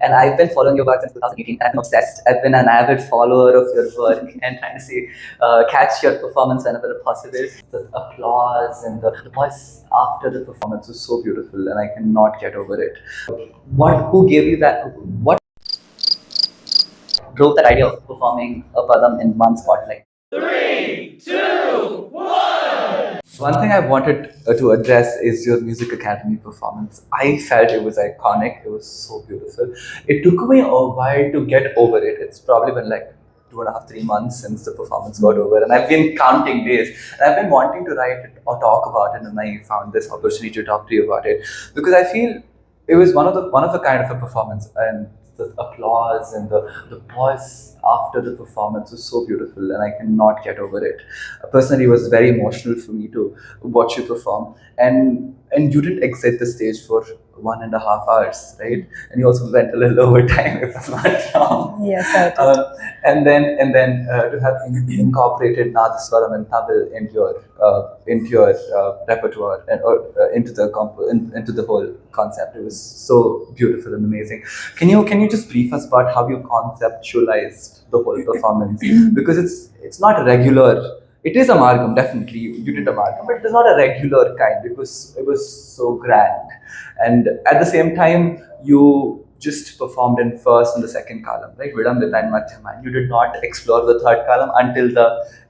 And I've been following your work since 2018. I've been obsessed. I've been an avid follower of your work and trying to see, catch your performance whenever possible. The applause and the buzz after the performance was so beautiful, and I cannot get over it. Who gave you that? What drove that idea of performing a padam in one spot? Like, one thing I wanted to address is your music academy performance. I felt it was iconic. It was so beautiful. It took me a while to get over it. It's probably been like 2.5, 3 months since the performance got over, and I've been counting days. And I've been wanting to write it or talk about it, and I found this opportunity to talk to you about it because I feel it was one of the kind of a performance, and the applause and the pause after the performance was so beautiful, and I cannot get over it. Personally, it was very emotional for me to watch you perform, and you didn't exit the stage for 1.5 hours, right? And you also went a little over time, if I'm not wrong. Yes, I did. And then to have incorporated Nadaswaram and Thavil into your repertoire and or into the whole concept. It was so beautiful and amazing. Can you just brief us about how you conceptualized the whole performance? Because it's not a regular. It is a margam, definitely. You did a margam, but it is not a regular kind because it was so grand. And at the same time, you just performed in first and the second column, right? Vidamrita and Madhyama. You did not explore the third column until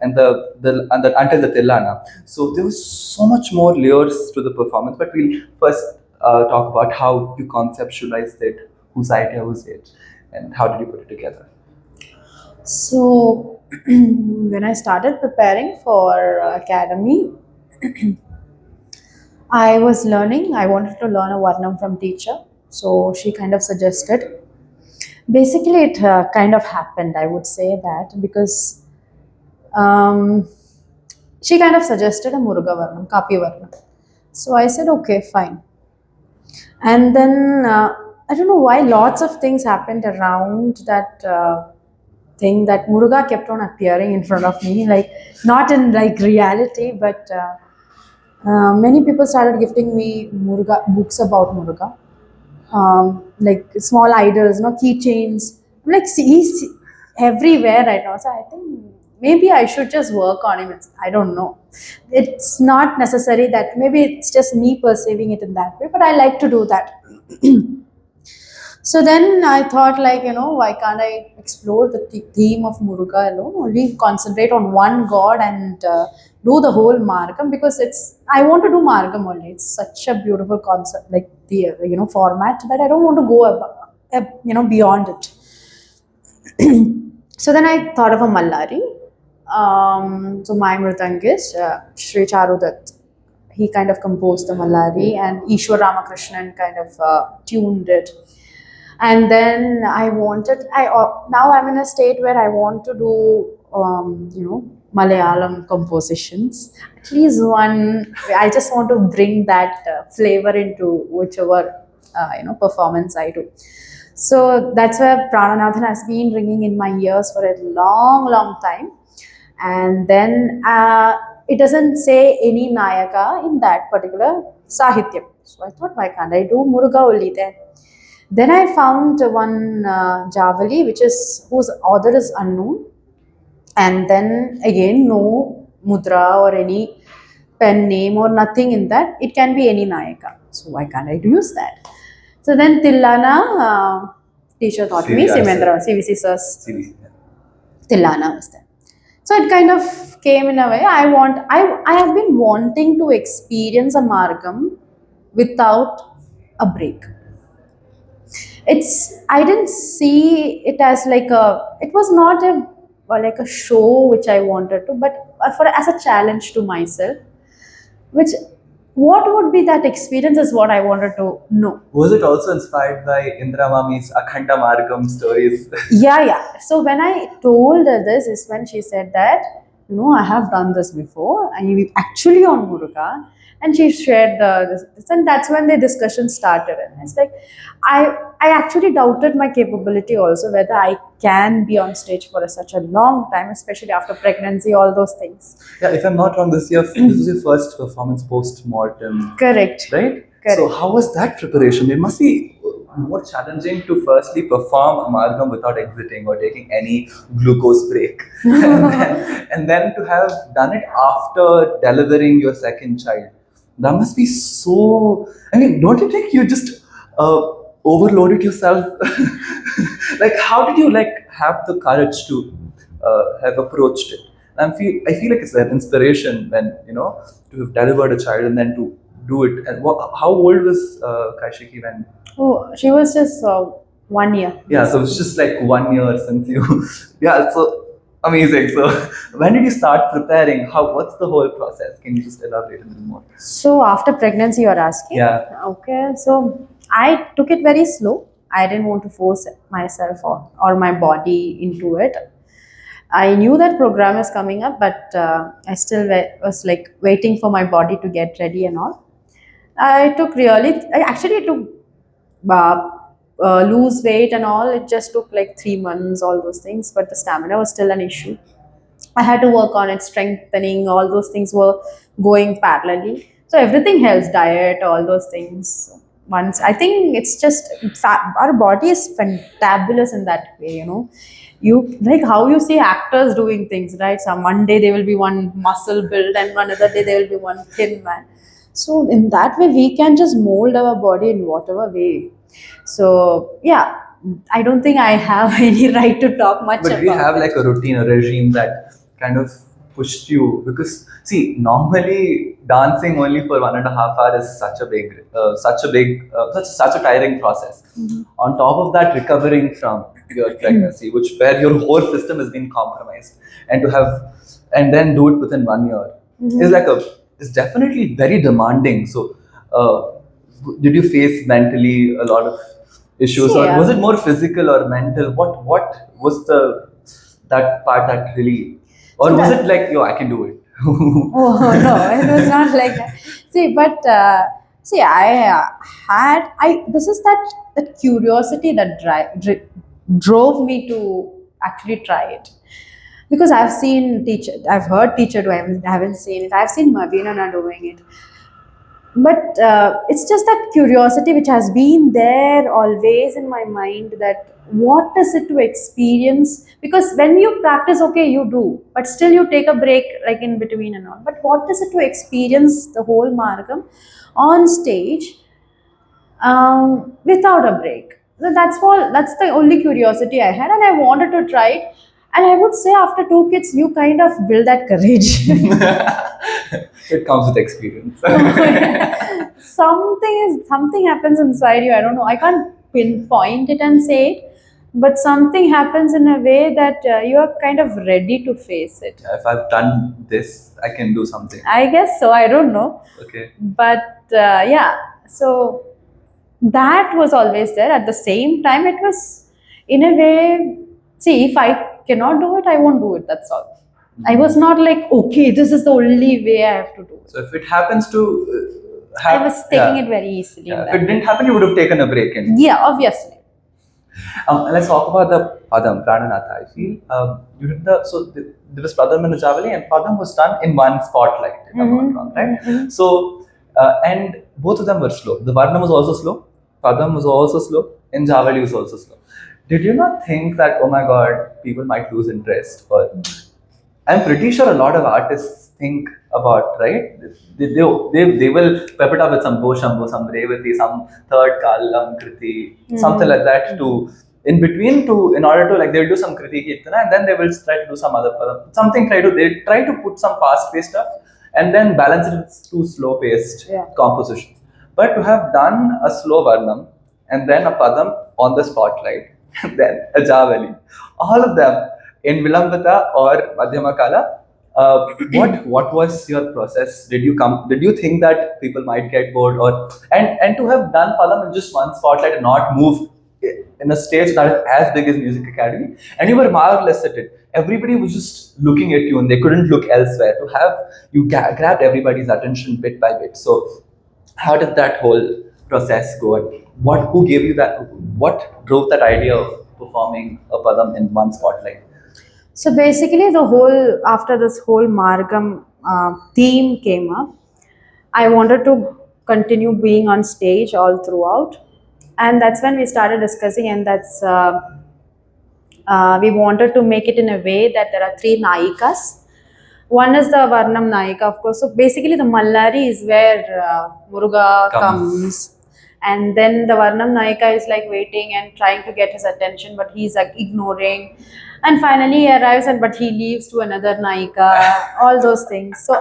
until the Tillana. So there was so much more layers to the performance. But we'll first talk about how you conceptualized it, whose idea was it, and how did you put it together? So, when I started preparing for academy, I was learning. I wanted to learn a Varnam from teacher, so she kind of suggested. Basically, it kind of happened. I would say that because um, she kind of suggested a Muruga Varnam, Kapi Varnam. So I said, okay, fine. And then I don't know why lots of things happened around that thing that Muruga kept on appearing in front of me, like not in like reality, but many people started gifting me Muruga books about Muruga, like small idols, keychains. I'm like, see, he's everywhere right now. So I think maybe I should just work on him. I don't know. It's not necessary that maybe it's just me perceiving it in that way, but I like to do that. So then I thought, like, why can't I explore the theme of Muruga alone? Only concentrate on one god and do the whole Margam because I want to do Margam only. It's such a beautiful concept, like the format, that I don't want to go beyond it. So then I thought of a Mallari. So my Mritangist, Sri Charudat, he kind of composed the Mallari, and Ishwar Ramakrishnan kind of tuned it. And then now I'm in a state where I want to do Malayalam compositions, at least one. I just want to bring that flavor into whichever performance I do. So that's where Prananathan has been ringing in my ears for a long time. And then it doesn't say any Nayaka in that particular Sahityam. So I thought, why can't I do Muruga only then? Then I found one Javali, whose author is unknown, and then again no mudra or any pen name or nothing in that. It can be any Nayaka. So why can't I use that? So then Tillana, teacher taught me, Simendra, CVC sir's Tillana was there. So it kind of came in a way. I have been wanting to experience a Margam without a break. I didn't see it as it was not like a show which I wanted to, but as a challenge to myself, which what would be that experience is what I wanted to know. Was it also inspired by Indra Mami's Akhanda Margam stories? Yeah. So when I told her this is when she said that, I have done this before, and actually on Muruga, and she shared this, and that's when the discussion started. And it's like, I actually doubted my capability also, whether I can be on stage for such a long time, especially after pregnancy, all those things. Yeah, if I'm not wrong, this was your first performance post-mortem. Correct. Right? So Correct. how was that preparation? It must be more challenging to firstly perform amalgam without exiting or taking any glucose break, and then to have done it after delivering your second child. That must be so. I mean, don't you think you just overloaded yourself? Like, how did you like have the courage to have approached it? I feel like it's an inspiration when to have delivered a child and then to do it. And how old was Kaishiki when? Oh, she was just 1 year. Yeah, so it's just like 1 year since you. Yeah, so amazing. So when did you start preparing? What's the whole process? Can you just elaborate a little more? So after pregnancy, you're asking? Yeah. Okay. So I took it very slow. I didn't want to force myself or my body into it. I knew that program is coming up, but I still was like waiting for my body to get ready and all. I actually took uh, lose weight and all. It just took like 3 months, all those things, but the stamina was still an issue. I had to work on it, strengthening, all those things were going parallelly. So everything helps, diet, all those things. Once I think it's just our body is fantabulous in that way, You like how you see actors doing things, right? Some one day they will be one muscle build, and another day they will be one thin man. So in that way, we can just mold our body in whatever way. So yeah, I don't think I have any right to talk much But do you about have it. like a routine, a regime that kind of pushed you? Because see, normally dancing only for 1.5 hours is such a tiring process. On top of that, recovering from your pregnancy, which where your whole system has been compromised, and to have and then do it within 1 year is like a is definitely very demanding. So, did you face mentally a lot of issues, See, or was it more physical or mental? What was the that part that really, or see was that. it like yo I can do it? Oh no, it was not like that. See, but see, I had I. This is that curiosity that drove me to actually try it, because I've seen teacher, I've heard teacher do. I haven't seen it. I've seen Mavina doing it, but it's just that curiosity which has been there always in my mind, that what is it to experience, because when you practice, okay, you do, but still you take a break like in between and all, but what is it to experience the whole margam on stage without a break? So that's all. That's the only curiosity I had, and I wanted to try it. And I would say, after 2 kids, you kind of build that courage. It comes with experience. Something happens inside you. I don't know. I can't pinpoint it and say it, but something happens in a way that you are kind of ready to face it. If I've done this, I can do something. I guess so. I don't know, Okay. but yeah. So that was always there. At the same time, it was in a way. See, if I cannot do it, I won't do it. That's all. I was not like, okay, this is the only way I have to do it. So if it happens to I was taking it very easily. yeah, In if it that. didn't happen, you would have taken a break. And Yeah, obviously. let's talk about the Padam, Prananatha. I feel you did there was Padam and Ujavali, and Padam was done in one spotlight, if I'm not wrong, right? So, and both of them were slow. The Varnam was also slow, Padam was also slow, and Javali was also slow. Did you not think that, oh my god, people might lose interest? Or I'm pretty sure a lot of artists think about, right? They will pep it up with some Boshambo, some Revati, some third Kalam Kriti, something like that to in between to in order to like they'll do some Kriti Kirtana and then they will try to do some other padam. Something they try to put some fast paced stuff and then balance it with two slow paced compositions. But to have done a slow Varnam and then a Padam on the spotlight, and then a Javali, all of them in Vilambata or Madhyama Kala, what was your process? Did you think that people might get bored or and to have done Padam in just one spotlight and not move in a stage that is as big as Music Academy, and you were marvelous at it. Everybody was just looking at you and they couldn't look elsewhere. To have you grabbed everybody's attention bit by bit. So how did that whole process go? And who gave you that? What drove that idea of performing a padam in one spotlight? So basically, after this whole Margam theme came up, I wanted to continue being on stage all throughout. And that's when we started discussing, and we wanted to make it in a way that there are three nayikas. One is the Varnam Nayika, of course. So basically, the Mallari is where Muruga comes, and then the Varnam Nayika is like waiting and trying to get his attention, but he's like ignoring. And finally, he arrives, and but he leaves to another Nayika. All those things. So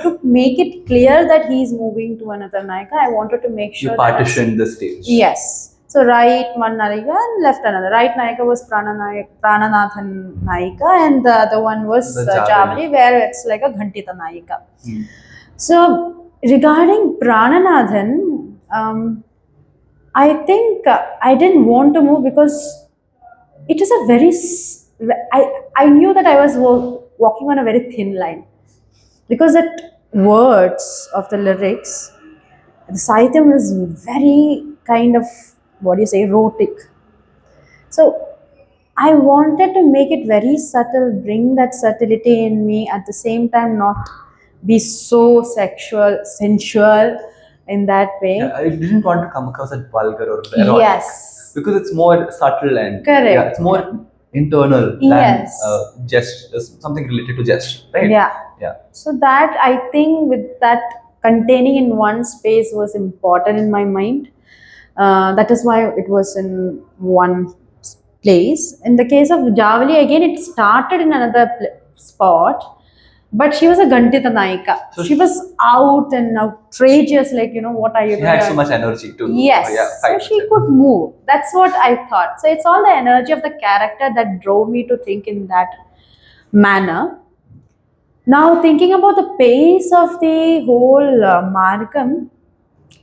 to make it clear that he's moving to another Nayika, I wanted to make sure You partitioned the stage. Yes. So right one Nayika and left another. Right Nayika was Prananathan Nayika, and the other one was The Javali, where it's like a Ghantita Nayika. Hmm. So regarding Prananathan, I think I didn't want to move because it is a very. I knew that I was walking on a very thin line, because that words of the lyrics, the Sahityam is very kind of, what do you say, erotic. So I wanted to make it very subtle, bring that subtlety in me, at the same time not be so sexual, sensual in that way. Yeah, I didn't want to come across as vulgar or erotic. Yes. Because it's more subtle and Correct. Yeah, it's more internal than Yes. something related to gesture, right? Yeah. Yeah. So that, I think, with that containing in one space was important in my mind. That is why it was in one place. In the case of Javali, again, it started in another spot, but she was a Gantita Naika. So she was out and outrageous, like, what are you She doing? had so much energy to Yes. So she could move. That's what I thought. So it's all the energy of the character that drove me to think in that manner. Now, thinking about the pace of the whole Margam,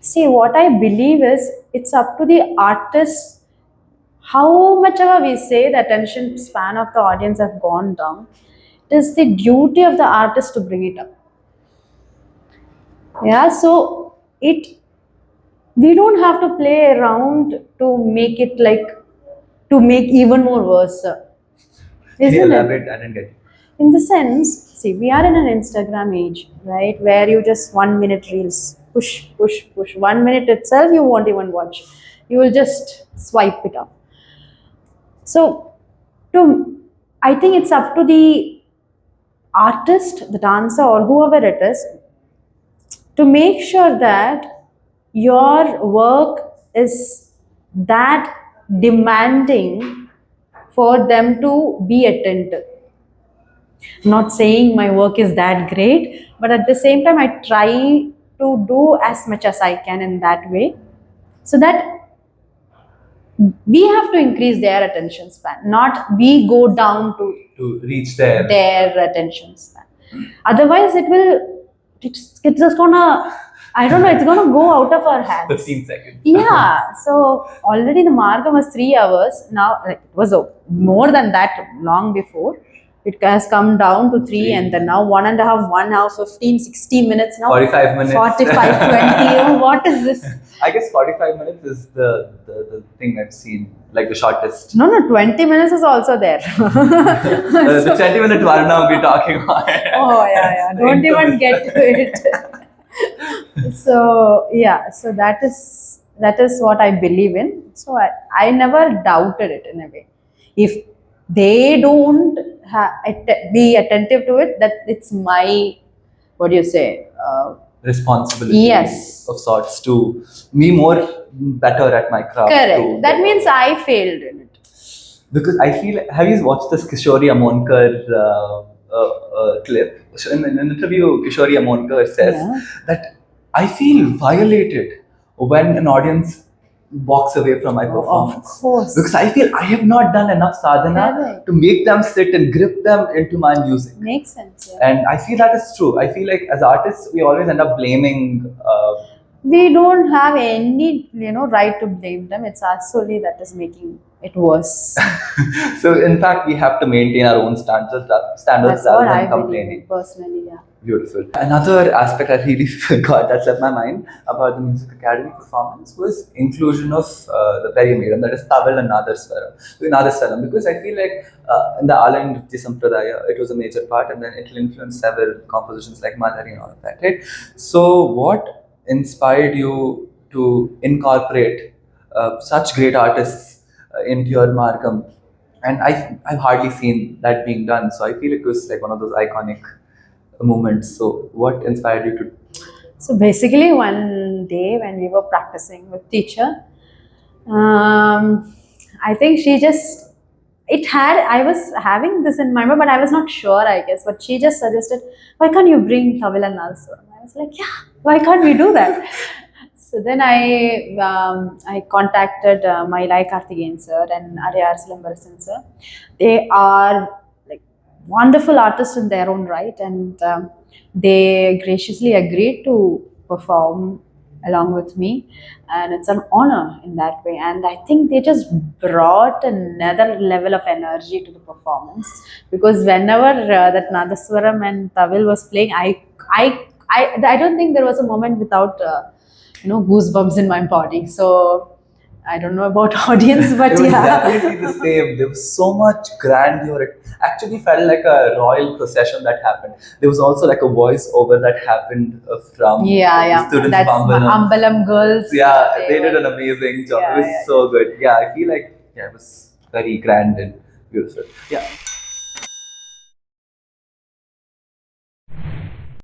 see, what I believe is it's up to the artist. How much ever we say the attention span of the audience have gone down, it is the duty of the artist to bring it up. Yeah, so we don't have to play around to make it like, to make even more worse. Can you Isn't elaborate? it? I didn't get it. In the sense, see, we are in an Instagram age, right? Where you just 1 minute reels, push, push, push. 1 minute itself, you won't even watch. You will just swipe it up. So, I think it's up to the artist, the dancer, or whoever it is, to make sure that your work is that demanding for them to be attentive. Not saying my work is that great, but at the same time, I try to do as much as I can in that way, so that we have to increase their attention span, not we go down To reach there. their attention span. Otherwise, it's just gonna, I don't know, it's gonna go out of our hands. 15 seconds. Yeah, so already the Margam was 3 hours. Now, like, it was more than that long before. It has come down to three, and then now 1.5, 1 hour, 15, 60 minutes now. 45 minutes. 45, 20. What is this? I guess 45 minutes is the thing I've seen, like the shortest. No, 20 minutes is also there. The 20-minute Varna we'll be talking about. Oh, yeah. Don't even get to it. So, yeah, so that is what I believe in. So I never doubted it in a way. If they don't be attentive to it, that it's my, what do you say? Responsibility Yes. of sorts to be more better at my craft. Correct. That means I failed in it. Because I feel, have you watched this Kishori Amonkar clip? So in an interview, Kishori Amonkar says that I feel violated when an audience walks away from my performance. Of course. Because I feel I have not done enough sadhana Correct. to make them sit and grip them into my music. Makes sense. Yeah. And I feel that is true. I feel like as artists, we always end up blaming. We don't have any, right to blame them. It's us solely that is making it worse. So in fact, we have to maintain our own standards That's rather what than I believe complaining. in, personally. Yeah. Beautiful. Another aspect I really forgot that left my mind about the Music Academy performance was inclusion of the Periyamelam, that is Thavil and Nadaswaram. Because I feel like in the Ala and Nritya Sampradaya, it was a major part, and then it will influence several compositions like Madhari and all of that, right? So what inspired you to incorporate such great artists into your Markham. And I've hardly seen that being done. So I feel it was like one of those iconic moments. So what inspired you to? So basically, one day when we were practicing with teacher, I think she just it had I was having this in my mind, but I was not sure, I guess. But she just suggested, why can't you bring Thavil and Nadaswaram? I was like, yeah, why can't we do that? So then I contacted my Lai Karthikeyan sir and Ariyar Silambarasan sir. They are like wonderful artists in their own right, and they graciously agreed to perform along with me, and it's an honor in that way. And I think they just brought another level of energy to the performance, because whenever that Nadaswaram and Tavil was playing, I don't think there was a moment without goosebumps in my body. So I don't know about audience, but It was yeah. definitely the same. There was so much grandeur. It actually felt like a royal procession that happened. There was also like a voice-over that happened from Yeah, the yeah. students of That's Ambalam. Ambalam girls. Yeah, they did an amazing job. Yeah, It was yeah, so good. Yeah, I feel like it was very grand and beautiful. Yeah.